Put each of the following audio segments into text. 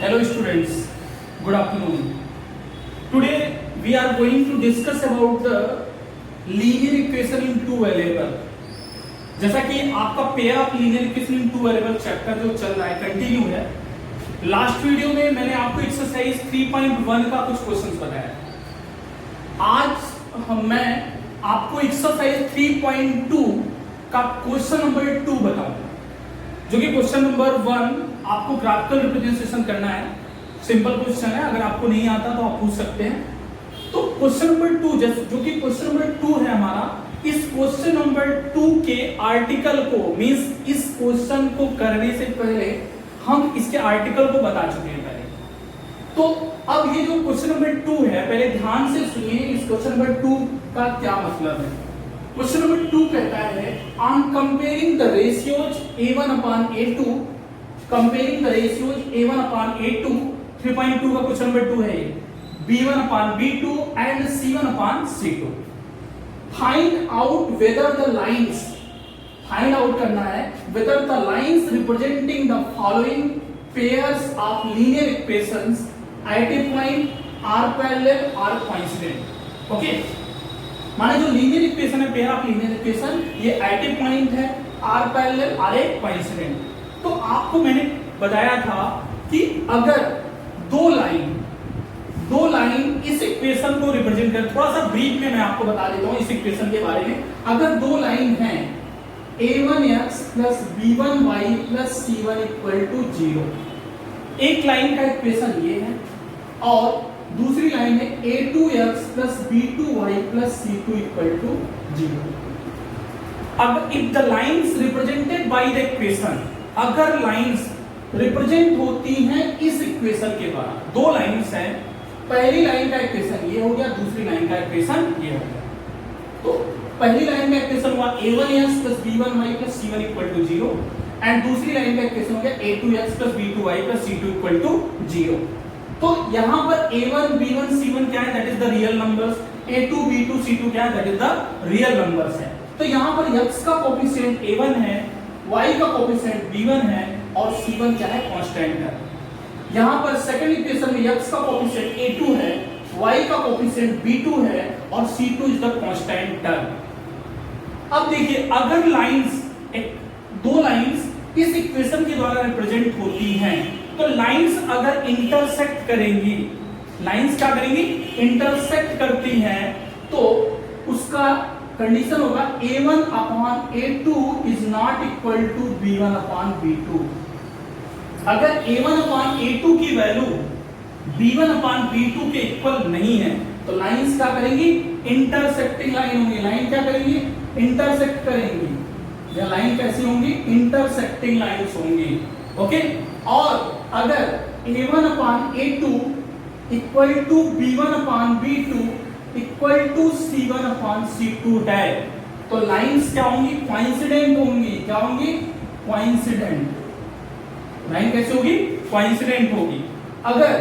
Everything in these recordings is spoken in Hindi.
Hello students, good afternoon. Today we are going to discuss about the linear equation in two variable. जैसा कि आपका pair of linear equation in two variable chapter जो चल रहा है कंटिन्यू है। लास्ट वीडियो में मैंने आपको एक्सरसाइज 3.1 का कुछ क्वेश्चंस बताया। आज मैं आपको एक्सरसाइज 3.2 का क्वेश्चन नंबर 2 बताऊंगा, जो कि क्वेश्चन नंबर 1 आपको ग्राफिकल रिप्रेजेंटेशन करना है। सिंपल क्वेश्चन है, अगर आपको नहीं आता तो आप पूछ सकते हैं। तो क्वेश्चन नंबर 2 जो कि क्वेश्चन नंबर 2 है हमारा, इस क्वेश्चन नंबर 2 के आर्टिकल को मींस इस क्वेश्चन को करने से पहले हम इसके आर्टिकल को बता चुके हैं पहले। तो अब ये जो क्वेश्चन नंबर 2 है, पहले ध्यान से सुनिए इस क्वेश्चन नंबर 2 का क्या मतलब है। क्वेश्चन नंबर 2 कहता है on comparing the ratios a1 upon a2, comparing the ratios a1 upon a2, 3.2 का क्वेश्चन नंबर 2 है ये, b1 upon b2 and c1 upon c2। Find out whether the lines, find out करना है whether the lines representing the following pairs of linear equations at a point are parallel are coincident. Okay, माने जो लीनियर इक्वेशन है, पेयर ऑफ लीनियर इक्वेशन, ये एट ए पॉइंट है, are parallel are a coincident. तो आपको मैंने बताया था कि अगर दो लाइन इस इक्वेशन को रिप्रेजेंट कर, थोड़ा सा ब्रीफ में मैं आपको बता देता हूं इस इक्वेशन के बारे में। अगर दो लाइन है a1x plus b1y plus c1 equal to 0, एक लाइन का इक्वेशन ये है और दूसरी लाइन है a2x plus b2y plus c2 equal to 0। अब if the lines represented by the equation, अगर लाइंस रिप्रेजेंट होती हैं इस इक्वेशन के द्वारा, दो लाइंस हैं, पहली लाइन का इक्वेशन ये हो गया, दूसरी लाइन का इक्वेशन ये हो गया। तो पहली लाइन का इक्वेशन हुआ a1x plus b1y plus c1 equal to 0 and दूसरी लाइन का इक्वेशन हो गया a2x plus b2y plus c2 equal to 0। तो यहां पर a1 b1 c1 क्या है, that is the real numbers, a2 b2 c2 क्या है, that is the real numbers है। तो यहां पर x का कोएफिशिएंट a1 है, y का कोएफिशिएंट b1 है और c1 क्या है, कांस्टेंट है। यहां पर सेकंड इक्वेशन में x का कोएफिशिएंट a2 है, y का कोएफिशिएंट b2 है और c2 is the constant term. अब देखिए, अगर लाइंस, दो लाइंस इस इक्वेशन के द्वारा रिप्रेजेंट होती हैं, तो लाइंस अगर इंटरसेक्ट करेंगी, लाइंस क्या करेंगी, इंटरसेक्ट करती हैं, तो उसका कंडीशन होगा a1 upon a2 is not equal to b1 upon b2। अगर a1 अपॉन a2 की वैल्यू b1 अपॉन b2 के इक्वल नहीं है, तो लाइंस क्या करेंगी, इंटरसेक्टिंग लाइन होंगी। लाइन क्या करेंगी, इंटरसेक्ट करेंगी। या लाइन कैसी होंगी, इंटरसेक्टिंग लाइंस होंगी। ओके, और अगर a1 upon a2 equal to b1 upon b2 equal to c1 upon c2 है, तो लाइंस क्या होंगी, कोइंसिडेंट होंगी। क्या होंगी, कोइंसिडेंट। लाइन कैसे होगी, कोइंसिडेंट होगी। अगर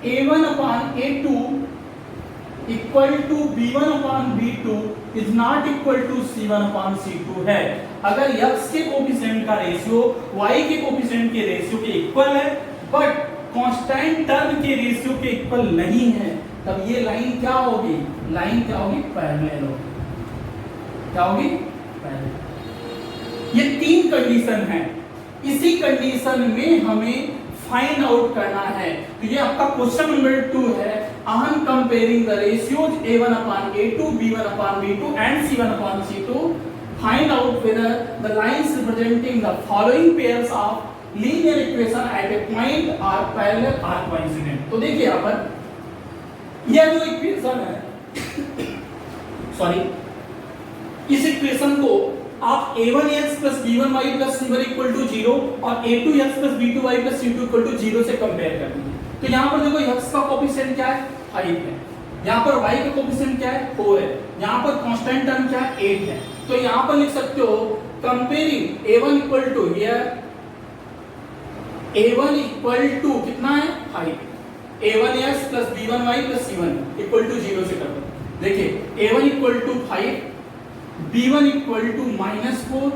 a1 upon a2 equal to b1 upon b2 is not equal to c1 upon c2 है, अगर x के कोएफिशिएंट का रेशियो y के कोएफिशिएंट के रेशियो के इक्वल है बट कांस्टेंट टर्म के रेशियो के इक्वल नहीं है, तब ये लाइन क्या होगी, लाइन क्या होगी, पैरेलल होगी। क्या होगी, पैरेलल। ये तीन कंडीशन है, इसी कंडीशन में हमें फाइंड आउट करना है। तो ये आपका क्वेश्चन नंबर 2 है, on comparing the ratios a1 upon a2, b1 upon b2 and c1 upon c2, find out whether the lines representing the following pairs of linear equation at a point are parallel or coincident। तो देखिए यहाँ पर यह जो इक्वेशन है सॉरी, इस इक्वेशन को आप a1x plus b1y plus c1 equal to 0 और a2x plus b2y plus c2 equal to 0 से कंपेयर कर लीजिए। तो यहाँ पर देखो x का कोएफिशिएंट क्या है, 5 है, यहाँ पर y का कोएफिशिएंट क्या है, 4 है, यहाँ पर कांस्टेंट टर्म क्या है, 8 है। तो यहाँ पर लिख सकते हो comparing a1 equal to here a1 equal to कितना है, 5, a1x plus b1y plus c1 equal to 0 से कर दो। देखिए a1 equal to 5, b1 equal to -4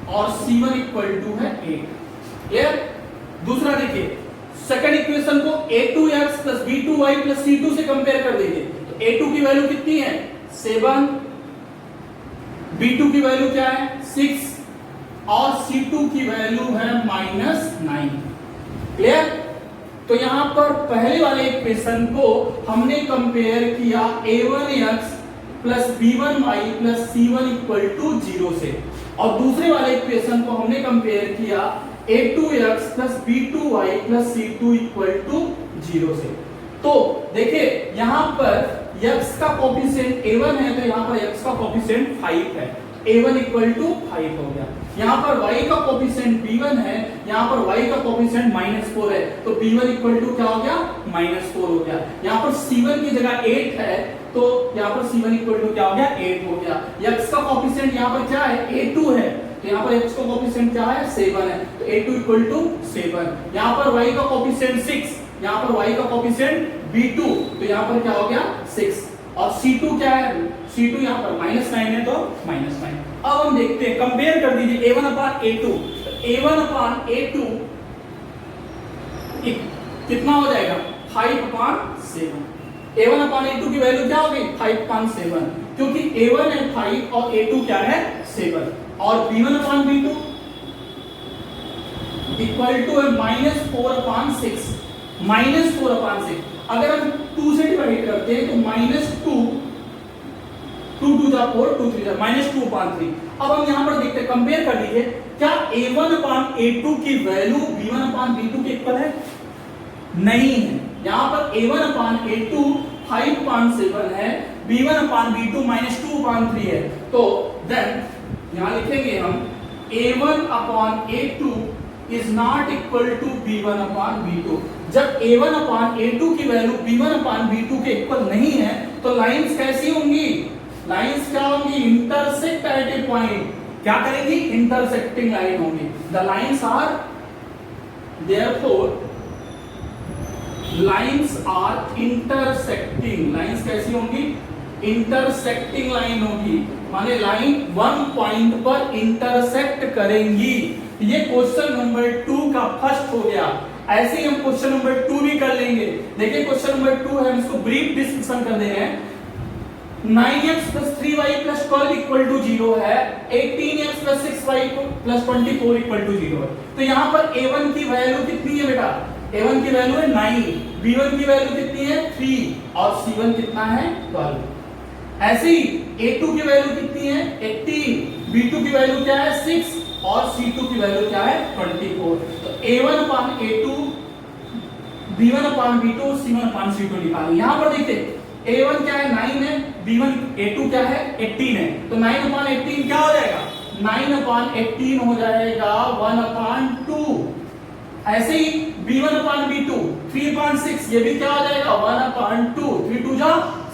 और c1 इक्वल टू है 8। क्लियर। दूसरा देखिए सेकंड इक्वेशन को a2x plus b2y plus c2 से कंपेयर कर देंगे तो a2 की वैल्यू कितनी है 7, b2 की वैल्यू क्या है 6 और c2 की वैल्यू है -9। क्लियर? तो यहां पर पहले वाले इक्वेशन को हमने कंपेयर किया a1x plus b1y plus c1 equal to 0 से और दूसरे वाले इक्वेशन को हमने कंपेयर किया a2x plus b2y plus c2 equal to 0 से। तो देखिए यहां पर x का कोफिशिएंट a1 है तो यहां पर x का कोफिशिएंट 5 है, a1 इक्वल टू 5 हो गया। यहां पर y का कोफिशिएंट b1 है, यहां पर y का कोफिशिएंट -4 है तो b1 इक्वल टू क्या हो गया -4 हो गया। यहां पर c1 की जगह 8 है तो यहां पर c1 इक्वल टू क्या हो गया 8 हो गया। x का कोफिशिएंट यहां पर क्या है a2 है तो यहां पर x का कोफिशिएंट क्या है 7 है तो a2 इक्वल टू 7। यहां पर y का कोफिशिएंट 6, यहां पर y का कोफिशिएंट b2 तो यहां पर क्या हो गया 6 और c2 क्या है c2 यहां पर -9 है तो -9। अब हम देखते हैं कंपेयर कर दीजिए a1 अपान a2 तो a1 अपान a2 कितना हो जाएगा 5 अपान 7। a1 अपान a2 की वैल्यू क्या होगी 5 अपान 7 क्योंकि a1 है 5 और a2 क्या है 7 और b1 upon b2 equal to है -4 अपान 6 -4 अपान 6। अगर हम 2 से डिवाइड करते हैं तो -2 2 2 जा 4 2 3 जा -2 अपान 3। अब हम यहां पर देखते हैं कंपेयर कर लीजिए क्या a1 अपान a2 की वैल्यू b1 अपान b2 के इक्वल है नहीं है। यहां पर a1 अपान a2 5 अपान 7 है, b1 अपान b2 -2 अपान 3 है तो देन यहां लिखेंगे हम a1 upon a2 is not equal to b1 upon b2। जब a1 अपान a2 की वैल्यू b1 अपान b2 के इक्वल नहीं है तो लाइंस कैसी होंगी, लाइंस क्या होंगी इंटरसेक्ट एट ए पॉइंट। क्या करेंगी इंटरसेक्टिंग लाइन होंगी। The lines are therefore lines are intersecting. Lines कैसी होंगी इंटरसेक्टिंग लाइन होगी माने लाइन वन पॉइंट पर इंटरसेक्ट करेंगी। ये क्वेश्चन नंबर 2 का फर्स्ट हो गया। ऐसे ही हम क्वेश्चन नंबर 2 भी कर लेंगे। देखिए क्वेश्चन नंबर 2 है, हम इसको ब्रीफ डिस्कशन कर दे रहे हैं। 9x plus 3y plus 12 equal to 0 है, 18x plus 6y plus 24 equal to 0 है। तो यहाँ पर a1 की वैल्यू कितनी है बेटा, a1 की वैल्यू है 9, b1 की वैल्यू कितनी है 3 और c1 कितना है 12। ऐसे ही a2 की वैल्यू कितनी है 18, b2 की वैल्यू क्या है 6 और c2 की वैल्यू क्या है 24। तो a1 upon a2, b1 upon b2, c1 upon c2 निकालें। यहां पर देखिए a1 क्या है 9 है, b1 a2 क्या है 18 है तो 9 अपान 18 क्या हो जाएगा 9 अपान 18 हो जाएगा 1 अपान 2। ऐसे ही b1 अपान b2 3 अपान 6 ये भी क्या हो जाएगा 1 अपान 2, 3 2 जा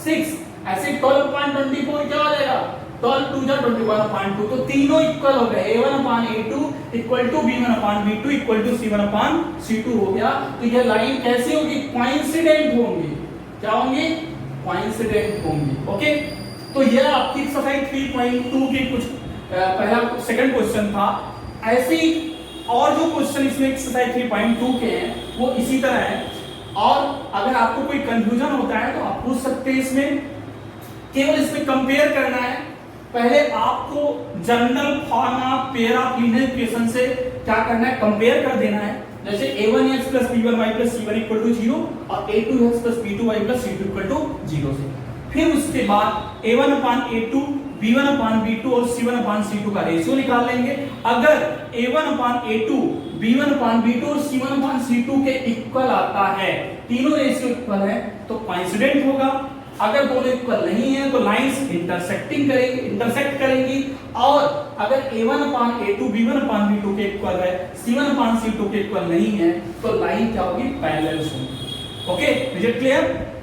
6। ऐसे 12 अपान 24 क्या हो जाएगा 12 2 जा 21 अपान 2। तो तीनों इक्वल हो गए, a1 upon a2 equal to b1 upon b2 equal to c1 upon c2 हो गया। तो ये लाइन कैसी होगी कोइंसिडेंट होंगी। क्या होंगी कोइंसिडेंट होंगी। ओके तो ये आपकी एक्सरसाइज 3.2 की कुछ पहला सेकंड क्वेश्चन था। ऐसे ही और जो क्वेश्चन इसमें एक्सरसाइज 3.2 के हैं वो इसी तरह है। और अगर आपको कोई कंफ्यूजन होता है तो आप पूछ सकते हैं। इसमें केवल इसमें कंपेयर करना है। पहले आपको general form of pair of linear equation से क्या करना है कंपेयर कर देना है। जैसे a1x plus b1y plus c1 equal to 0 और a2x plus b2y plus c2 equal to 0 से। फिर उसके बाद a1 upon a2, b1 upon b2 और c1 अपान c2 का रेशियो निकाल लेंगे। अगर a1 upon a2, b1 upon b2 और c1 अपान c2 के इक्वल आता है, तीनों रेशियो इक्वल है तो कोइंसिडेंट होगा। अगर दोनों इक्वल नहीं है तो लाइंस इंटरसेक्ट करेंगी। और अगर a1 upon a2, b1 upon b2 के इक्वल है, c1 अपान c2 के इक्वल नहीं है तो लाइन क्या होगी पैरेलल होगी। ओके इज इट क्लियर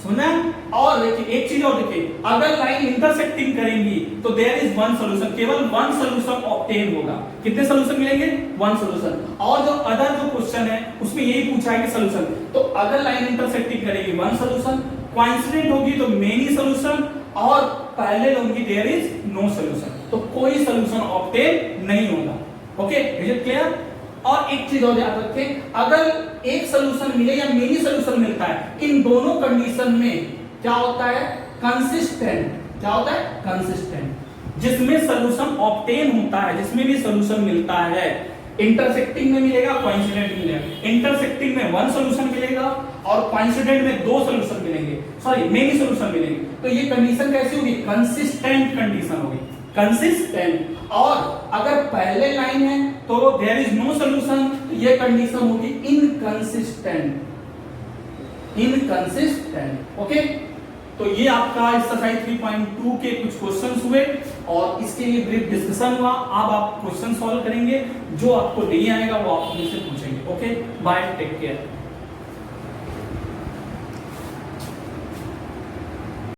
सुना। और देखिए एक चीज और देखिए, अगर लाइन इंटरसेक्टिंग करेंगी तो देयर इज वन सॉल्यूशन, केवल वन सॉल्यूशन ऑब्टेन होगा। कितने सॉल्यूशन मिलेंगे वन सॉल्यूशन। और जो अदर जो क्वेश्चन है उसमें यही पूछा है कि सॉल्यूशन। तो अगर लाइन इंटरसेक्टिंग करेगी वन सॉल्यूशन, कोइंसिडेंट होगी तो मेनी सॉल्यूशन और पैरेलल होगी देयर इज नो सॉल्यूशन। तो कोई सॉल्यूशन ऑब्टेन नहीं होगा। Okay is it clear. और एक चीज और याद रखें, अगर एक सोल्यूशन मिले या मेनी सोल्यूशन मिलता है, इन दोनों कंडीशन में क्या होता है, कंसिस्टेंट। क्या होता है, कंसिस्टेंट। जिसमें सोल्यूशन ऑब्टेन होता है, जिसमें भी सोल्यूशन मिलता है, इंटरसेक्टिंग में मिलेगा, कोइंसिडेंट मिलेगा। इंटरसेक्टिंग में वन सोल्यूशन मिलेगा और कोइंसिडेंट में दो सोल्यूशन मिलेंगे, सॉरी मेनी सोल्यूशन मिलेंगे। तो ये कंडीशन कैसी होगी, कंसिस्टेंट कंडीशन होगी, कंसिस्टेंट। और अगर पहले लाइन है तो देयर इज नो सोल्यूशन, तो ये कंडीशन होगी इनकंसिस्टेंट, इनकंसिस्टेंट। ओके, तो ये आपका एक्सरसाइज 3.2 के कुछ क्वेश्चंस हुए और इसके लिए ब्रीफ डिस्कशन हुआ। अब आप क्वेश्चन सॉल्व करेंगे, जो आपको नहीं आएगा वो आप मुझसे पूछेंगे। Okay, bye, take care.